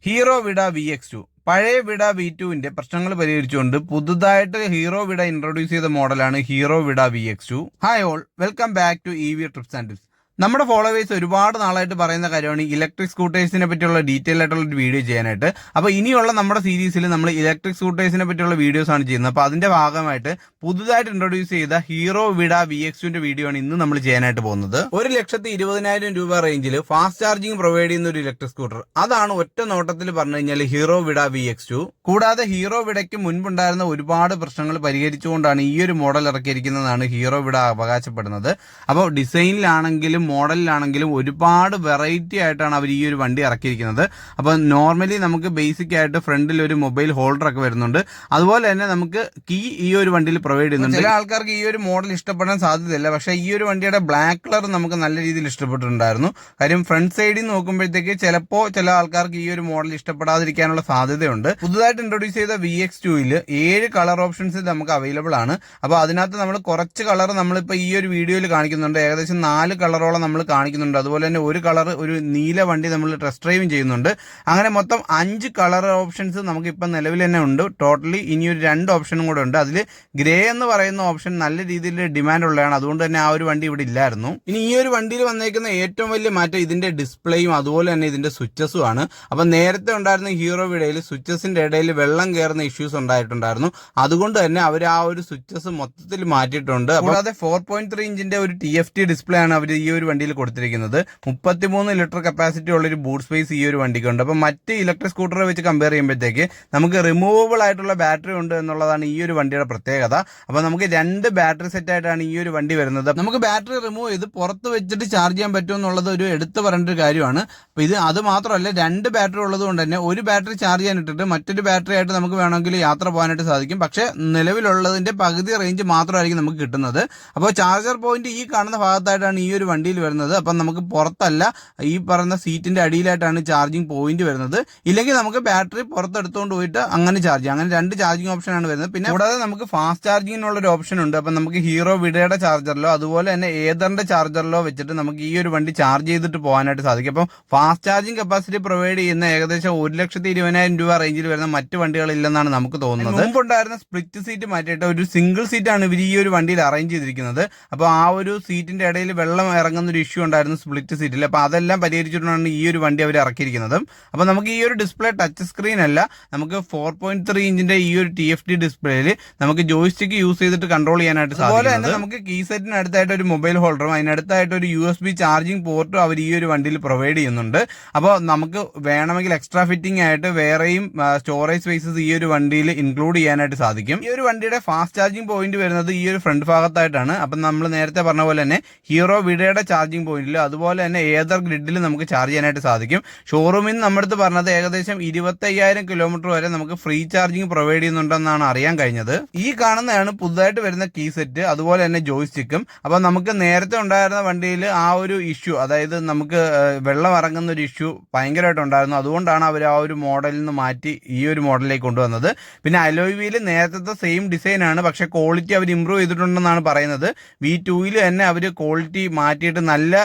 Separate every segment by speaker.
Speaker 1: Hero Vida VX2 പഴയ വിഡ V2വിന്റെ പ്രശ്നങ്ങൾ പരിഹരിച്ചുകൊണ്ട് പുതുതായിട്ട് ഹീറോ വിഡ ഇൻട്രൊഡ്യൂസ് ചെയ്ത മോഡലാണ് Hero Vida VX2. Hi all, welcome back to EV trips and tips. നമ്മുടെ ഫോളോവേഴ്സ് ഒരുപാട് നാളായിട്ട് പറയുന്ന കാര്യമാണ് ഇലക്ട്രിക് സ്കൂട്ടേഴ്സിനെ പറ്റിയുള്ള ഡീറ്റെയിൽ ആയിട്ടുള്ള ഒരു വീഡിയോ ചെയ്യാനായിട്ട്. അപ്പോൾ ഇനിയുള്ള നമ്മുടെ സീരീസിൽ നമ്മൾ ഇലക്ട്രിക് സ്കൂട്ടേഴ്സിനെ പറ്റിയുള്ള വീഡിയോസ് ആണ് ചെയ്യുന്നത്. അപ്പോൾ അതിന്റെ ഭാഗമായിട്ട് പുതുതായിട്ട് ഇൻട്രൊഡ്യൂസ് ചെയ്ത ഹീറോ വിഡ VX2ന്റെ വീഡിയോ ആണ് ഇന്ന് നമ്മൾ ചെയ്യാനായിട്ട് പോകുന്നത്. 1,20,20,000 രൂപ റേഞ്ചിൽ ഫാസ്റ്റ് ചാർജിങ് പ്രൊവൈഡ് ചെയ്യുന്ന ഒരു ഇലക്ട്രിക് സ്കൂട്ടർ, അതാണ് ഒറ്റ നോട്ടത്തിൽ പറഞ്ഞു കഴിഞ്ഞാൽ ഹീറോ വിഡ VX2. കൂടാതെ ഹീറോ വിഡയ്ക്ക് മുൻപുണ്ടായിരുന്ന ഒരുപാട് പ്രശ്നങ്ങൾ പരിഹരിച്ചുകൊണ്ടാണ് ഈ ഒരു മോഡൽ ഇറക്കിയിരിക്കുന്നതാണ് ഹീറോ വിഡ അവകാശപ്പെടുന്നത്. അപ്പോൾ ഡിസൈനിലാണെങ്കിലും മോഡലിലാണെങ്കിലും ഒരുപാട് വെറൈറ്റി ആയിട്ടാണ് അവർ ഈ ഒരു വണ്ടി ഇറക്കിയിരിക്കുന്നത്. അപ്പോൾ നോർമലി നമുക്ക് ബേസിക് ആയിട്ട് ഫ്രണ്ടിൽ ഒരു മൊബൈൽ ഹോൾഡർ ഒക്കെ വരുന്നുണ്ട്. അതുപോലെ തന്നെ നമുക്ക് കീ ഈ ഒരു വണ്ടിയിൽ പ്രൊവൈഡ് ചെയ്യുന്നുണ്ട്. ചില ആൾക്കാർക്ക് ഈ ഒരു മോഡൽ ഇഷ്ടപ്പെടാൻ സാധ്യതയില്ല, പക്ഷേ ഈ ഒരു വണ്ടിയുടെ ബ്ലാക്ക് കളർ നമുക്ക് നല്ല രീതിയിൽ ഇഷ്ടപ്പെട്ടിട്ടുണ്ടായിരുന്നു. കാര്യം ഫ്രണ്ട് സൈഡിൽ നിന്ന് നോക്കുമ്പോഴത്തേക്ക് ചിലപ്പോൾ ചില ആൾക്കാർക്ക് ഈ ഒരു മോഡൽ ഇഷ്ടപ്പെടാതിരിക്കാനുള്ള സാധ്യതയുണ്ട്. പുതുതായിട്ട് ഇൻട്രൊഡ്യൂസ് ചെയ്ത VX2ൽ 7 കളർ ഓപ്ഷൻസ് നമുക്ക് അവൈലബിൾ ആണ്. അപ്പോൾ അതിനകത്ത് നമ്മൾ കുറച്ച് കളർ നമ്മളിപ്പോൾ ഈ ഒരു വീഡിയോയിൽ കാണിക്കുന്നുണ്ട്. ഏകദേശം 4 കളറോളം നമ്മൾ കാണിക്കുന്നുണ്ട്. അതുപോലെ തന്നെ ഒരു കളർ, ഒരു നീല വണ്ടി നമ്മൾ ടെസ്റ്റ് ഡ്രൈവും ചെയ്യുന്നുണ്ട്. അങ്ങനെ മൊത്തം 5 കളർ ഓപ്ഷൻസ് നമുക്ക് ഇപ്പം നിലവിൽ തന്നെ ഉണ്ട്. ടോട്ടലി ഇനിയൊരു 2 ഓപ്ഷനും കൂടെ ഉണ്ട്. അതിൽ ഗ്രേ എന്ന് പറയുന്ന ഓപ്ഷൻ നല്ല രീതിയിൽ ഡിമാൻഡ് ഉള്ളതാണ്. അതുകൊണ്ട് തന്നെ ആ ഒരു വണ്ടി ഇവിടെ ഇല്ലായിരുന്നു. ഇനി ഈ ഒരു വണ്ടിയിൽ വന്നേക്കുന്ന ഏറ്റവും വലിയ മാറ്റം ഇതിന്റെ ഡിസ്പ്ലേയും അതുപോലെ തന്നെ ഇതിന്റെ സ്വിച്ചസും ആണ്. അപ്പം നേരത്തെ ഉണ്ടായിരുന്ന ഹീറോ വിഡയിൽ സ്വിച്ചസിന്റെ ഇടയിൽ വെള്ളം കയറുന്ന ഇഷ്യൂസ് ഉണ്ടായിട്ടുണ്ടായിരുന്നു. അതുകൊണ്ട് തന്നെ അവർ ആ ഒരു സ്വിച്ചസ് മൊത്തത്തിൽ മാറ്റിയിട്ടുണ്ട്. കൂടാതെ 4.3 ഇഞ്ചിന്റെ ഒരു TFT ഡിസ്പ്ലേ ആണ് അവർ ഈ ഒരു വണ്ടിയിൽ കൊടുത്തിരിക്കുന്നത്. 33 ലിറ്റർ കപ്പാസിറ്റി ഉള്ള ഒരു ബൂട്ട് സ്പേസ് ഈ ഒരു വണ്ടിക്കുണ്ട്. അപ്പോൾ മറ്റ് ഇലക്ട്രിക് സ്കൂട്ടറെ വെച്ച് കമ്പയർ ചെയ്യുമ്പോഴത്തേക്ക് നമുക്ക് റിമൂവബിൾ ആയിട്ടുള്ള ബാറ്ററി ഉണ്ട് എന്നുള്ളതാണ് ഈ ഒരു വണ്ടിയുടെ പ്രത്യേകത. അപ്പോൾ നമുക്ക് 2 ബാറ്ററി സെറ്റ് ആയിട്ടാണ് ഈ ഒരു വണ്ടി വരുന്നത്. നമുക്ക് ബാറ്ററി റിമൂവ് ചെയ്ത് പുറത്ത് വെച്ചിട്ട് ചാർജ് ചെയ്യാൻ പറ്റും എന്നുള്ളത് ഒരു എടുത്തു പറയേണ്ട ഒരു കാര്യമാണ്. അപ്പോൾ അത് മാത്രമല്ല, 2 ബാറ്ററി ഉള്ളത് കൊണ്ട് തന്നെ ഒരു ബാറ്ററി ചാർജ് ചെയ്യാൻ ഇട്ടിട്ട് മറ്റൊരു ബാറ്ററി ആയിട്ട് നമുക്ക് വേണമെങ്കിൽ യാത്ര പോകാനായിട്ട് സാധിക്കും. പക്ഷേ നിലവിലുള്ളതിന്റെ പകുതി റേഞ്ച് മാത്രമായിരിക്കും നമുക്ക് കിട്ടുന്നത്. അപ്പോൾ ചാർജർ പോയിന്റ് ഈ കാണുന്ന ഭാഗത്തായിട്ടാണ് ഈ ഒരു വണ്ടിയിൽ വരുന്നത്. അപ്പം നമുക്ക് പുറത്തല്ല, ഈ പറയുന്ന സീറ്റിന്റെ അടിയിലായിട്ടാണ് ചാർജിങ് പോയിന്റ് വരുന്നത്. ഇല്ലെങ്കിൽ നമുക്ക് ബാറ്ററി പുറത്തെടുത്തുകൊണ്ട് പോയിട്ട് അങ്ങനെ ചാർജ് ചെയ്യാം. അങ്ങനെ 2 ചാർജിങ് ഓപ്ഷൻ ആണ് വരുന്നത്. പിന്നെ കൂടാതെ നമുക്ക് ഫാസ്റ്റ് ചാർജിങ്ങിനുള്ള ഒരു ഓപ്ഷൻ ഉണ്ട്. അപ്പം നമുക്ക് ഹീറോ വിഡയുടെ ചാർജറിലോ അതുപോലെ തന്നെ ഏതറിന്റെ ചാർജറിലോ വെച്ചിട്ട് നമുക്ക് ഈ ഒരു വണ്ടി ചാർജ് ചെയ്തിട്ട് പോകാനായിട്ട് സാധിക്കും. അപ്പം ഫാസ്റ്റ് ചാർജിങ് കപ്പാസിറ്റി പ്രൊവൈഡ് ചെയ്യുന്ന ഏകദേശം 1,20,000 രൂപ റേഞ്ചിൽ വരുന്ന മറ്റ് വണ്ടികളില്ലെന്നാണ് നമുക്ക് തോന്നുന്നത്. മുമ്പുണ്ടായിരുന്ന സ്പ്ലിറ്റ് സീറ്റ് മാറ്റിയിട്ട് ഒരു സിംഗിൾ സീറ്റാണ് ഇവർ ഈ ഒരു വണ്ടിയിൽ അറേഞ്ച് ചെയ്തിരിക്കുന്നത്. അപ്പോൾ ആ ഒരു സീറ്റിന്റെ ഇടയിൽ വെള്ളം ഇറങ്ങുന്ന ഒരു ഇഷ്യൂ ഉണ്ടായിരുന്നു സ്പ്ലിറ്റ് സീറ്റിൽ. അപ്പോൾ അതെല്ലാം പരിഹരിച്ചിട്ടാണ് ഈ ഒരു വണ്ടി അവർ ഇറക്കിയിരിക്കുന്നത്. അപ്പോൾ നമുക്ക് ഈ ഒരു ഡിസ്പ്ലേ ടച്ച് സ്ക്രീൻ അല്ല, നമുക്ക് 4.3 ഇഞ്ചിന്റെ ഈ ഒരു TFT ഡിസ്പ്ലേയിൽ നമുക്ക് ജോയ്സ്റ്റിക്ക് യൂസ് ചെയ്തിട്ട് കൺട്രോൾ ചെയ്യാനായിട്ട് സാധിക്കും. അതുപോലെ തന്നെ നമുക്ക് കീ സെറ്റിന് അടുത്തായിട്ട് ഒരു മൊബൈൽ ഹോൾഡറും അതിനടുത്തായിട്ട് ഒരു USB ചാർജിങ് പോർട്ടും അവർ ഈ ഒരു വണ്ടിയിൽ പ്രൊവൈഡ് ചെയ്യുന്നുണ്ട്. അപ്പോൾ നമുക്ക് വേണമെങ്കിൽ എക്സ്ട്രാ ഫിറ്റിംഗ് ആയിട്ട് വേറെയും സ്റ്റോറേജ് സ്പേസസ് ഈ ഒരു വണ്ടിയിൽ ഇൻക്ലൂഡ് ചെയ്യാനായിട്ട് സാധിക്കും. ഈ ഒരു വണ്ടിയുടെ ഫാസ്റ്റ് ചാർജിങ് പോയിന്റ് വരുന്നത് ഈ ഒരു ഫ്രണ്ട് ഭാഗത്തായിട്ടാണ്. അപ്പം നമ്മൾ നേരത്തെ പറഞ്ഞ പോലെ തന്നെ ഹീറോ വിഡയുടെ ചാർജിങ് പോയിന്റിൽ അതുപോലെ തന്നെ ഏതർ ഗ്രിഡിൽ നമുക്ക് ചാർജ് ചെയ്യാനായിട്ട് സാധിക്കും. ഷോറൂമിൽ നിന്ന് നമ്മുടെ അടുത്ത് പറഞ്ഞത് ഏകദേശം 25,000 കിലോമീറ്റർ വരെ നമുക്ക് ഫ്രീ ചാർജിങ് പ്രൊവൈഡ് ചെയ്യുന്നുണ്ടെന്നാണ് അറിയാൻ കഴിഞ്ഞത്. ഈ കാണുന്നതാണ് പുതുതായിട്ട് വരുന്ന കീ സെറ്റ്, അതുപോലെ തന്നെ ജോയ്സ്റ്റിക്കും. അപ്പോൾ നമുക്ക് നേരത്തെ ഉണ്ടായിരുന്ന വണ്ടിയിൽ ആ ഒരു ഇഷ്യൂ, അതായത് നമുക്ക് വെള്ളം ഇറങ്ങുന്ന ഒരു ഇഷ്യൂ ഭയങ്കരമായിട്ട് ഉണ്ടായിരുന്നു. അതുകൊണ്ടാണ് അവർ ആ ഒരു മോഡലിൽ നിന്ന് മാറ്റി ഈ ഒരു മോഡലിലേക്ക് കൊണ്ടുവന്നത്. പിന്നെ അലോയ് വീല് നേരത്തെ സെയിം ഡിസൈൻ ആണ്, പക്ഷേ ക്വാളിറ്റി അവർ ഇമ്പ്രൂവ് ചെയ്തിട്ടുണ്ടെന്നാണ് പറയുന്നത്. V2ൽ തന്നെ അവർ ക്വാളിറ്റി മാറ്റിയിട്ട് നല്ല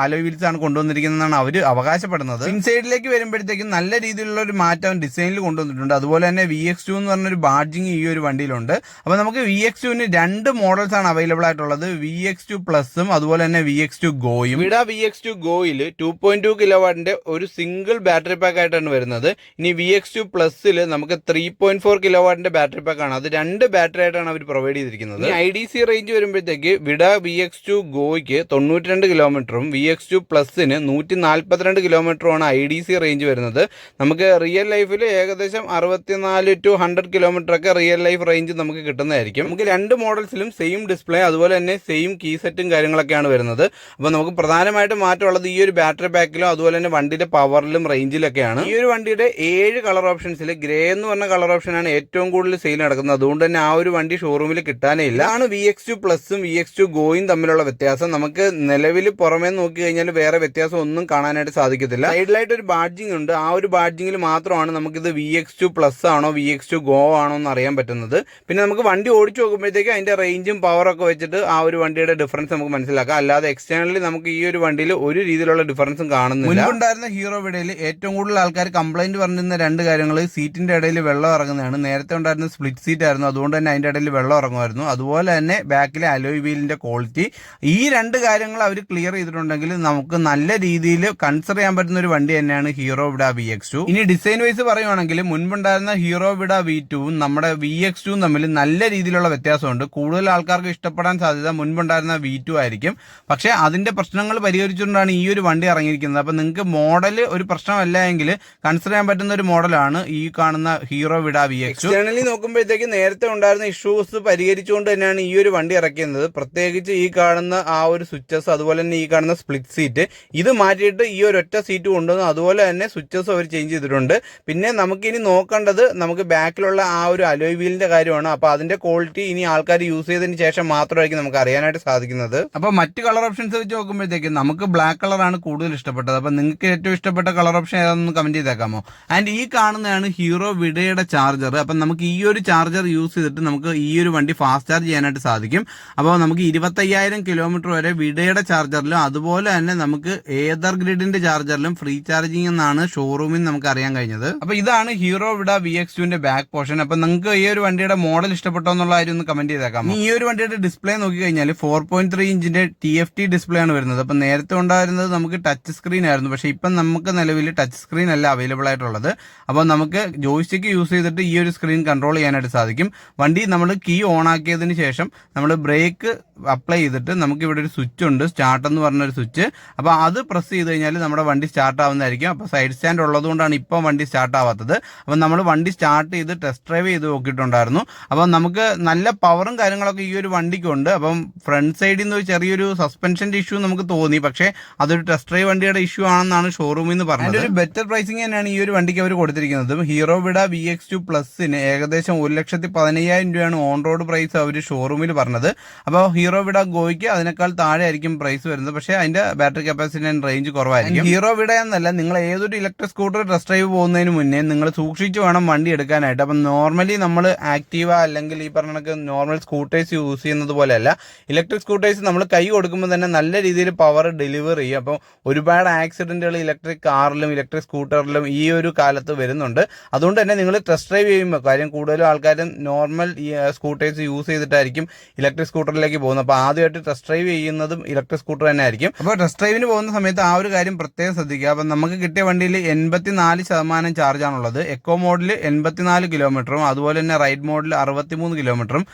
Speaker 1: അലോയ് വീൽസ് ആണ് കൊണ്ടുവന്നിരിക്കുന്നതെന്നാണ് അവർ അവകാശപ്പെടുന്നത്. ഇൻസൈഡിലേക്ക് വരുമ്പോഴത്തേക്കും നല്ല രീതിയിലുള്ള ഒരു മാറ്റം ഡിസൈനിൽ കൊണ്ടുവന്നിട്ടുണ്ട്. അതുപോലെ തന്നെ VX2 എന്ന് പറഞ്ഞൊരു ബാഡ്ജിങ് ഈ ഒരു വണ്ടിയിലുണ്ട്. അപ്പോൾ നമുക്ക് VX2ന് 2 മോഡൽസ് ആണ് അവൈലബിൾ ആയിട്ടുള്ളത്. VX2 പ്ലസും അതുപോലെ തന്നെ VX2 ഗോയും. ഇവിടെ VX2 ഗോയിൽ 2.2 കിലോവാട്ടിന്റെ ഒരു സിംഗിൾ ബാറ്ററി പാക്ക് ആയിട്ടാണ് വരുന്നത്. ഇനി VX2 പ്ലസിൽ നമുക്ക് 3.4 കിലോവാട്ടിന്റെ ബാറ്ററി പാക്ക് ആണ്. അത് 2 ബാറ്ററി ആയിട്ടാണ് അവർ പ്രൊവൈഡ് ചെയ്തിരിക്കുന്നത്. IDC റേഞ്ച് വരുമ്പോഴത്തേക്ക് വിഡ VX2 ഗോയ്ക്ക് 92 കിലോമീറ്ററും VX2 പ്ലസിന് 142 കിലോമീറ്ററുമാണ് IDC റേഞ്ച് വരുന്നത്. നമുക്ക് റിയൽ ലൈഫിൽ ഏകദേശം 64 to 100 കിലോമീറ്റർ ഒക്കെ റിയൽ ലൈഫ് റേഞ്ച് നമുക്ക് കിട്ടുന്നതായിരിക്കും. നമുക്ക് 2 മോഡൽസിലും സെയിം ഡിസ്പ്ലേ അതുപോലെ തന്നെ സെയിം കീ സെറ്റും കാര്യങ്ങളൊക്കെയാണ് വരുന്നത്. അപ്പോൾ നമുക്ക് പ്രധാനമായിട്ടും മാറ്റമുള്ളത് ഈ ഒരു ബാറ്ററി പാക്കിലും അതുപോലെ തന്നെ വണ്ടിയുടെ പവറിലും റേഞ്ചിലൊക്കെയാണ്. ഈ ഒരു വണ്ടിയുടെ 7 കളർ ഓപ്ഷൻസിൽ ഗ്രേ എന്ന് പറഞ്ഞ കളർ ഓപ്ഷനാണ് ഏറ്റവും കൂടുതൽ സെയിൽ നടക്കുന്നത്. അതുകൊണ്ട് തന്നെ ആ ഒരു വണ്ടി ഷോറൂമിൽ കിട്ടാനേ ഇല്ല. ആണ് VX2 പ്ലസും VX2 ഗോയും തമ്മിലുള്ള വ്യത്യാസം. നമുക്ക് നിലവിൽ പുറമേ നോക്കി കഴിഞ്ഞാൽ വേറെ വ്യത്യാസം ഒന്നും കാണാനായിട്ട് സാധിക്കത്തില്ല. സൈഡിലായിട്ട് ഒരു ബാഡ്ജിങ് ഉണ്ട്. ആ ഒരു ബാഡ്ജിങ്ങിൽ മാത്രമാണ് നമുക്കിത് VX2 പ്ലസ് ആണോ VX2 ഗോ ആണോ എന്ന് അറിയാൻ പറ്റുന്നത്. പിന്നെ നമുക്ക് വണ്ടി ഓടിച്ചു നോക്കുമ്പോഴത്തേക്ക് അതിന്റെ റേഞ്ചും പവറൊക്കെ വെച്ചിട്ട് ആ ഒരു വണ്ടിയുടെ ഡിഫറൻസ് നമുക്ക് മനസ്സിലാക്കാം. അല്ലാതെ എക്സ്റ്റേണലി നമുക്ക് ഈ ഒരു വണ്ടിയിൽ ഒരു രീതിയിലുള്ള ഡിഫറൻസും കാണുന്നില്ല. മുൻപുണ്ടായിരുന്ന ഹീറോ വിടയിൽ ഏറ്റവും കൂടുതൽ ആൾക്കാർ കംപ്ലൈന്റ് പറഞ്ഞിരുന്ന രണ്ട് കാര്യങ്ങൾ, സീറ്റിന്റെ ഇടയിൽ വെള്ളം ഇറങ്ങുന്നതാണ്. നേരത്തെ ഉണ്ടായിരുന്ന സ്പ്ലിറ്റ് സീറ്റ് ആയിരുന്നു, അതുകൊണ്ട് തന്നെ അതിന്റെ ഇടയിൽ വെള്ളം ഇറങ്ങുമായിരുന്നു. അതുപോലെ തന്നെ ബാക്കിലെ അലോയ് വീലിന്റെ ക്വാളിറ്റി. ഈ രണ്ട് കാര്യങ്ങൾ അവർ ക്ലിയർ ചെയ്തിട്ടുണ്ടെങ്കിൽ നമുക്ക് നല്ല രീതിയിൽ കൺസിഡർ ചെയ്യാൻ പറ്റുന്ന ഒരു വണ്ടി തന്നെയാണ് ഹീറോ വിഡ VX2. ഇനി ഡിസൈൻ വൈസ് പറയുവാണെങ്കിൽ മുൻപുണ്ടായിരുന്ന ഹീറോ വിഡ V2 നമ്മുടെ VX2 തമ്മിൽ നല്ല രീതിയിലുള്ള വ്യത്യാസമുണ്ട്. കൂടുതൽ ആൾക്കാർക്ക് ഇഷ്ടപ്പെടാൻ സാധ്യത മുൻപുണ്ടായിരുന്ന V2 ആയിരിക്കും. പക്ഷേ അതിന്റെ പ്രശ്നങ്ങൾ പരിഹരിച്ചുകൊണ്ടാണ് ഈ ഒരു വണ്ടി ഇറങ്ങിയിരിക്കുന്നത്. അപ്പൊ നിങ്ങൾക്ക് മോഡൽ ഒരു പ്രശ്നമല്ല എങ്കിൽ കൺസിഡർ ചെയ്യാൻ പറ്റുന്ന ഒരു മോഡലാണ് ഈ കാണുന്ന ഹീറോ വിഡ VX2. എക്സ്റ്റേണലി നോക്കുമ്പോഴത്തേക്ക് നേരത്തെ ഉണ്ടായിരുന്ന ഇഷ്യൂസ് പരിഹരിച്ചുകൊണ്ട് തന്നെയാണ് ഈ ഒരു വണ്ടി ഇറക്കിയത്. പ്രത്യേകിച്ച് ഈ കാണുന്ന ആ ഒരു സ്വിച്ചസ്, അതുപോലെ തന്നെ ഈ കാണുന്ന സ്പ്ലിറ്റ് സീറ്റ്, ഇത് മാറ്റിയിട്ട് ഈ ഒരു ഒറ്റ സീറ്റ് കൊണ്ടുവന്നു. അതുപോലെ തന്നെ സ്വിച്ചസ് അവർ ചേഞ്ച് ചെയ്തിട്ടുണ്ട്. പിന്നെ നമുക്കിനി നോക്കേണ്ടത് നമുക്ക് ബാക്കിലുള്ള ആ ഒരു അലോയ് വീലിന്റെ കാര്യമാണ്. അപ്പോൾ അതിന്റെ ക്വാളിറ്റി ഇനി ആൾക്കാർ യൂസ് ചെയ്തതിന് ശേഷം മാത്രമായിരിക്കും നമുക്ക് അറിയാനായിട്ട് സാധിക്കുന്നത്. അപ്പോൾ മറ്റ് കളർ ഓപ്ഷൻസ് വെച്ച് നോക്കുമ്പോഴത്തേക്ക് നമുക്ക് ബ്ലാക്ക് കളറാണ് കൂടുതൽ ഇഷ്ടപ്പെട്ടത്. അപ്പോൾ നിങ്ങൾക്ക് ഏറ്റവും ഇഷ്ടപ്പെട്ട കളർ ഓപ്ഷൻ ഏതാണെന്ന് കമന്റ് ചെയ്തേക്കാമോ? ആൻഡ് ഈ കാണുന്നതാണ് ഹീറോ വിഡയുടെ ചാർജർ. അപ്പം നമുക്ക് ഈ ഒരു ചാർജർ യൂസ് ചെയ്തിട്ട് നമുക്ക് ഈ ഒരു വണ്ടി ഫാസ്റ്റ് ചാർജ് ചെയ്യാനായിട്ട് സാധിക്കും. അപ്പോൾ നമുക്ക് 25,000 കിലോമീറ്റർ വരെ വിഡയുടെ ചാർജറിലും അതുപോലെ തന്നെ നമുക്ക് ഏതർ ഗ്രിഡിന്റെ ചാർജറിലും ഫ്രീ ചാർജിങ് എന്നാണ് ഷോറൂമിൽ നമുക്ക് അറിയാൻ കഴിഞ്ഞത്. അപ്പൊ ഇതാണ് ഹീറോ വിഡ VX2ന്റെ ബാക്ക് പോർഷൻ. അപ്പൊ നിങ്ങൾക്ക് ഈ ഒരു വണ്ടിയുടെ മോഡൽ ഇഷ്ടപ്പെട്ടോ എന്നുള്ള കാര്യം ഒന്ന് കമന്റ് ചെയ്തേക്കാം. ഈ ഒരു വണ്ടിയുടെ ഡിസ്പ്ലേ നോക്കി കഴിഞ്ഞാൽ 4.3 ഇഞ്ചിന്റെ TFT ഡിസ്പ്ലേ ആണ് വരുന്നത്. അപ്പൊ നേരത്തെ ഉണ്ടായിരുന്നത് നമുക്ക് ടച്ച് സ്ക്രീൻ ആയിരുന്നു. പക്ഷെ ഇപ്പം നമുക്ക് നിലവിൽ ടച്ച് സ്ക്രീൻ അല്ല അവൈലബിൾ ആയിട്ടുള്ളത്. അപ്പോൾ നമുക്ക് ജോയ്സ്റ്റിക്ക് യൂസ് ചെയ്തിട്ട് ഈ ഒരു സ്ക്രീൻ കൺട്രോൾ ചെയ്യാനായിട്ട് സാധിക്കും. വണ്ടി നമ്മൾ കീ ഓൺ ആക്കിയതിന് ശേഷം നമ്മൾ ബ്രേക്ക് അപ്ലൈ ചെയ്തിട്ട് നമുക്ക് ഇവിടെ ഒരു സ്വിച്ച് ഉണ്ട്, സ്റ്റാർട്ട് എന്ന് പറഞ്ഞൊരു സ്വിച്ച്. അപ്പോൾ അത് പ്രസ് ചെയ്ത് കഴിഞ്ഞാൽ നമ്മുടെ വണ്ടി സ്റ്റാർട്ട് ആവുന്നതായിരിക്കും. അപ്പോൾ സൈഡ് സ്റ്റാൻഡ് ഉള്ളതുകൊണ്ടാണ് ഇപ്പം വണ്ടി സ്റ്റാർട്ട് ആവാത്തത്. അപ്പോൾ നമ്മൾ വണ്ടി സ്റ്റാർട്ട് ചെയ്ത് ടെസ്റ്റ് ഡ്രൈവ് ചെയ്ത് നോക്കിയിട്ടുണ്ടായിരുന്നു. അപ്പം നമുക്ക് നല്ല പവറും കാര്യങ്ങളൊക്കെ ഈ ഒരു വണ്ടിക്കുണ്ട്. അപ്പം ഫ്രണ്ട് സൈഡിൽ നിന്ന് ചെറിയൊരു സസ്പെൻഷന്റെ ഇഷ്യൂ നമുക്ക് തോന്നി. പക്ഷേ അതൊരു ടെസ്റ്റ് ഡ്രൈവ് വണ്ടിയുടെ ഇഷ്യൂ ആണെന്നാണ് ഷോറൂമിൽ നിന്ന് പറഞ്ഞത്. അതിന്റെ ഒരു ബെറ്റർ പ്രൈസിങ് തന്നെയാണ് ഈ ഒരു വണ്ടിക്ക് അവർ കൊടുത്തിരിക്കുന്നത്. ഹീറോ വിഡ VX2 പ്ലസിന് ഏകദേശം 1,15,000 രൂപയാണ് ഓൺ റോഡ് പ്രൈസ് അവർ ഷോറൂമിൽ പറഞ്ഞത്. അപ്പോൾ ഹീറോ വിഡ ഗോയ്ക്ക് അതിനേക്കാൾ താഴെ ആയിരിക്കും പ്രൈസ് വരുന്നത്. പക്ഷേ അതിന്റെ ബാറ്ററി കപ്പാസിറ്റി ആൻഡ് റേഞ്ച് കുറവായിരിക്കും. ഹീറോ വിഡ എന്നല്ല, നിങ്ങൾ ഏതൊരു ഇലക്ട്രിക് സ്കൂട്ടർ ടെസ്റ്റ് ഡ്രൈവ് പോകുന്നതിന് മുന്നേ നിങ്ങൾ സൂക്ഷിച്ച് വേണം വണ്ടി എടുക്കാനായിട്ട്. അപ്പം നോർമലി നമ്മൾ ആക്റ്റീവ അല്ലെങ്കിൽ ഈ പറഞ്ഞ നോർമൽ സ്കൂട്ടേഴ്സ് യൂസ് ചെയ്യുന്നത് പോലെയല്ല, ഇലക്ട്രിക് സ്കൂട്ടേഴ്സ് നമ്മൾ കൈ കൊടുക്കുമ്പോൾ തന്നെ നല്ല രീതിയിൽ പവർ ഡെലിവർ ചെയ്യും. അപ്പോൾ ഒരുപാട് ആക്സിഡന്റുകൾ ഇലക്ട്രിക് കാറിലും ഇലക്ട്രിക് സ്കൂട്ടറിലും ഈ ഒരു കാലത്ത് വരുന്നുണ്ട്. അതുകൊണ്ട് തന്നെ നിങ്ങൾ ടെസ്റ്റ് ഡ്രൈവ് ചെയ്യുമ്പോൾ, കാര്യം കൂടുതലും ആൾക്കാരും നോർമൽ സ്കൂട്ടേഴ്സ് യൂസ് ചെയ്തിട്ടായിരിക്കും ഇലക്ട്രിക് സ്കൂട്ടറിലേക്ക് പോകുന്നത്. അപ്പോൾ ആദ്യമായിട്ട് ടെസ്റ്റ് ഡ്രൈവ് ചെയ്യുന്നതും ഇലക്ട്രിക് സ്കൂട്ടർ തന്നെ ആയിരിക്കും. അപ്പോൾ ടെസ്റ്റ് ഡ്രൈവിന് പോകുന്ന സമയത്ത് ആ ഒരു കാര്യം പ്രത്യേകം ശ്രദ്ധിക്കുക. അപ്പം നമുക്ക് കിട്ടിയ വണ്ടിയിൽ 84% ചാർജാണുള്ളത്. എക്കോ മോഡിൽ 84 കിലോമീറ്ററും അതുപോലെ തന്നെ റൈഡ് മോഡിൽ 63 കിലോമീറ്ററും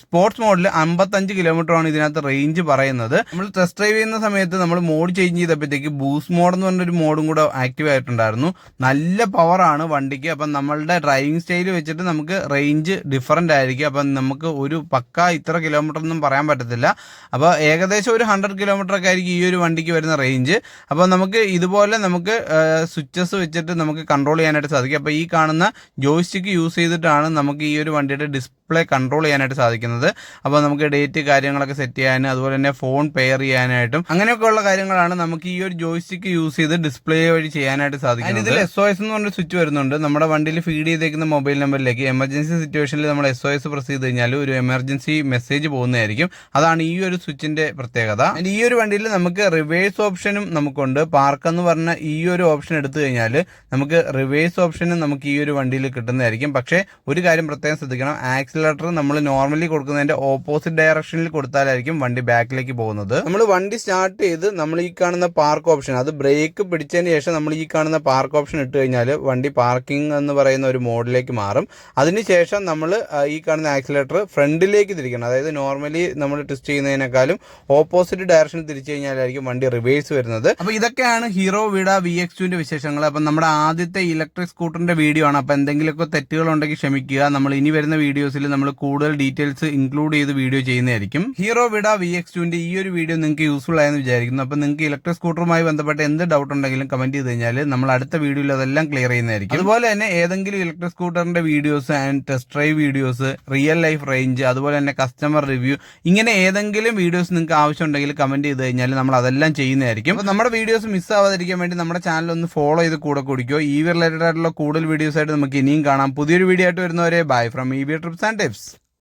Speaker 1: സ്പോർട്സ് മോഡിൽ 55 കിലോമീറ്ററാണ് ഇതിനകത്ത് റേഞ്ച് പറയുന്നത്. നമ്മൾ ടെസ്റ്റ് ഡ്രൈവ് ചെയ്യുന്ന സമയത്ത് നമ്മൾ മോഡ് ചേഞ്ച് ചെയ്തപ്പോഴത്തേക്ക് ബൂസ്റ്റ് മോഡ് എന്ന് പറഞ്ഞൊരു മോഡും കൂടെ ആക്റ്റീവ് ആയിട്ടുണ്ടായിരുന്നു. നല്ല പവറാണ് വണ്ടിക്ക്. അപ്പം നമ്മളുടെ ഡ്രൈവിംഗ് സ്റ്റൈൽ വെച്ചിട്ട് നമുക്ക് റേഞ്ച് ഡിഫറൻ്റ് ആയിരിക്കും. അപ്പം നമുക്ക് ഒരു പക്ക ഇത്ര കിലോമീറ്റർ ഒന്നും പറയാൻ പറ്റത്തില്ല. അപ്പോൾ ഏകദേശം ഒരു 100 കിലോമീറ്റർ ഒക്കെ ആയിരിക്കും ഈ ഒരു വണ്ടിക്ക് വരുന്ന റേഞ്ച്. അപ്പോൾ നമുക്ക് ഇതുപോലെ നമുക്ക് സ്വിച്ചസ് വെച്ചിട്ട് നമുക്ക് കൺട്രോൾ ചെയ്യാനായിട്ട് സാധിക്കും. അപ്പോൾ ഈ കാണുന്ന ജോയ്സ്റ്റിക്ക് യൂസ് ചെയ്തിട്ടാണ് നമുക്ക് ഈ ഒരു വണ്ടിയുടെ ഡിസ്പ്ലേ കൺട്രോൾ ചെയ്യാനായിട്ട് സാധിക്കുന്നത്. അപ്പോൾ നമുക്ക് ഡേറ്റ് കാര്യങ്ങളൊക്കെ സെറ്റ് ചെയ്യാനും അതുപോലെ തന്നെ ഫോൺ പെയർ ചെയ്യാനായിട്ടും അങ്ങനെയൊക്കെയുള്ള കാര്യങ്ങളാണ് നമുക്ക് ഈ ഒരു ജോയ്സ്റ്റിക്ക് യൂസ് ചെയ്ത് ഡിസ്പ്ലേ വഴി ചെയ്യാനായിട്ട് സാധിക്കുന്നത്. ഇതിൽ SOS എന്ന് പറഞ്ഞൊരു സ്വിച്ച് വരുന്നുണ്ട്. നമ്മുടെ വണ്ടിയിൽ ഫീഡ് ചെയ്തേക്കുന്ന മൊബൈൽ നമ്പറിലേക്ക് എമർജൻസി സിറ്റുവേഷനിൽ നമ്മൾ SOS പ്രസ് ചെയ്ത് കഴിഞ്ഞാൽ ഒരു എമർജൻസി മെസ്സേജ് പോകുന്നതായിരിക്കും. അതാണ് ഈ ഒരു സ്വിച്ചിന്റെ പ്രത്യേകത. ഈ ഒരു വണ്ടിയിൽ നമുക്ക് റിവേഴ്സ് ഓപ്ഷനും നമുക്കുണ്ട്. പാർക്ക് എന്ന് പറഞ്ഞ ഈ ഒരു ഓപ്ഷൻ എടുത്തു കഴിഞ്ഞാൽ നമുക്ക് റിവേഴ്സ് ഓപ്ഷനും നമുക്ക് ഈ ഒരു വണ്ടിയിൽ കിട്ടുന്നതായിരിക്കും. പക്ഷേ ഒരു കാര്യം പ്രത്യേകം ശ്രദ്ധിക്കണം, ആക്സിലറേറ്റർ നമ്മൾ നോർമലി കൊടുക്കുന്നതിന്റെ ഓപ്പോസിറ്റ് ഡയറക്ഷനിൽ കൊടുത്താലായിരിക്കും വണ്ടി ബാക്കിലേക്ക് പോകുന്നത്. നമ്മൾ വണ്ടി സ്റ്റാർട്ട് ചെയ്ത് നമ്മൾ ഈ കാണുന്ന പാർക്ക് ഓപ്ഷൻ, അത് ബ്രേക്ക് പിടിച്ചതിന് ശേഷം നമ്മൾ ഈ കാണുന്ന പാർക്ക് ഓപ്ഷൻ ഇട്ട് കഴിഞ്ഞാൽ വണ്ടി പാർക്കിംഗ് എന്ന് പറയുന്ന ഒരു മോഡിലേക്ക് മാറും. അതിനുശേഷം നമ്മൾ ഈ കാണുന്ന ആക്സിലറേറ്റർ ഫ്രണ്ടിലേക്ക് തിരിക്കണം. അതായത് നോർമലി നമ്മൾ ട്വിസ്റ്റ് ചെയ്യുന്നതിനേക്കാളും ഓപ്പോസിറ്റ് ഡയറക്ഷനിൽ തിരിച്ചു കഴിഞ്ഞാലായിരിക്കും വണ്ടി റിവേഴ്സ് വരുന്നത്. അപ്പോൾ ഇതൊക്കെയാണ് ഹീറോ വിഡ VX2ന്റെ വിശേഷങ്ങൾ. അപ്പം നമ്മുടെ ആദ്യത്തെ ഇലക്ട്രിക് സ്കൂട്ടറിന്റെ വീഡിയോ ആണ്. അപ്പോൾ എന്തെങ്കിലുമൊക്കെ തെറ്റുകൾ ഉണ്ടെങ്കിൽ ക്ഷമിക്കുക. നമ്മൾ ഇനി വരുന്ന വീഡിയോസിൽ വീഡിയോയിൽ നമ്മൾ കൂടുതൽ ഡീറ്റെയിൽസ് ഇൻക്ലൂഡ് ചെയ്ത് വീഡിയോ ചെയ്യുന്നതായിരിക്കും. ഹീറോ വിഡ VX2ന്റെ ഈ ഒരു വീഡിയോ നിങ്ങൾക്ക് യൂസ്ഫുൾ ആയെന്ന് വിചാരിക്കുന്നു. അപ്പോൾ നിങ്ങൾക്ക് ഇലക്ട്രിക് സ്കൂട്ടറുമായി ബന്ധപ്പെട്ട എന്ത് ഡൗട്ട് ഉണ്ടെങ്കിലും കമന്റ് ചെയ്ത് കഴിഞ്ഞാൽ നമ്മൾ അടുത്ത വീഡിയോയിൽ അതെല്ലാം ക്ലിയർ ചെയ്യുന്നതായിരിക്കും. അതുപോലെ തന്നെ ഏതെങ്കിലും ഇലക്ട്രിക് സ്കൂട്ടറിന്റെ videos and test drive videos, real life range, അതുപോലെ തന്നെ കസ്റ്റമർ റിവ്യൂ, ഇങ്ങനെ ഏതെങ്കിലും വീഡിയോസ് നിങ്ങൾക്ക് ആവശ്യമുണ്ടെങ്കിൽ കമന്റ് ചെയ്ത് കഴിഞ്ഞാൽ നമ്മൾ അതെല്ലാം ചെയ്യുന്നതായിരിക്കും. അപ്പോൾ നമ്മുടെ വീഡിയോസ് മിസ്സാവാതിരിക്കാൻ വേണ്ടി നമ്മുടെ ചാനൽ ഒന്ന് ഫോളോ ചെയ്ത് കൂടെ കുടിക്കോ. EV റിലേറ്റഡ് ആയിട്ടുള്ള കൂടുതൽ വീഡിയോസ് ആയിട്ട് നമുക്ക് ഇനിയും കാണാം. പുതിയൊരു വീഡിയോ ആയിട്ട് വരുന്നവരെ bye from EV trips and tips.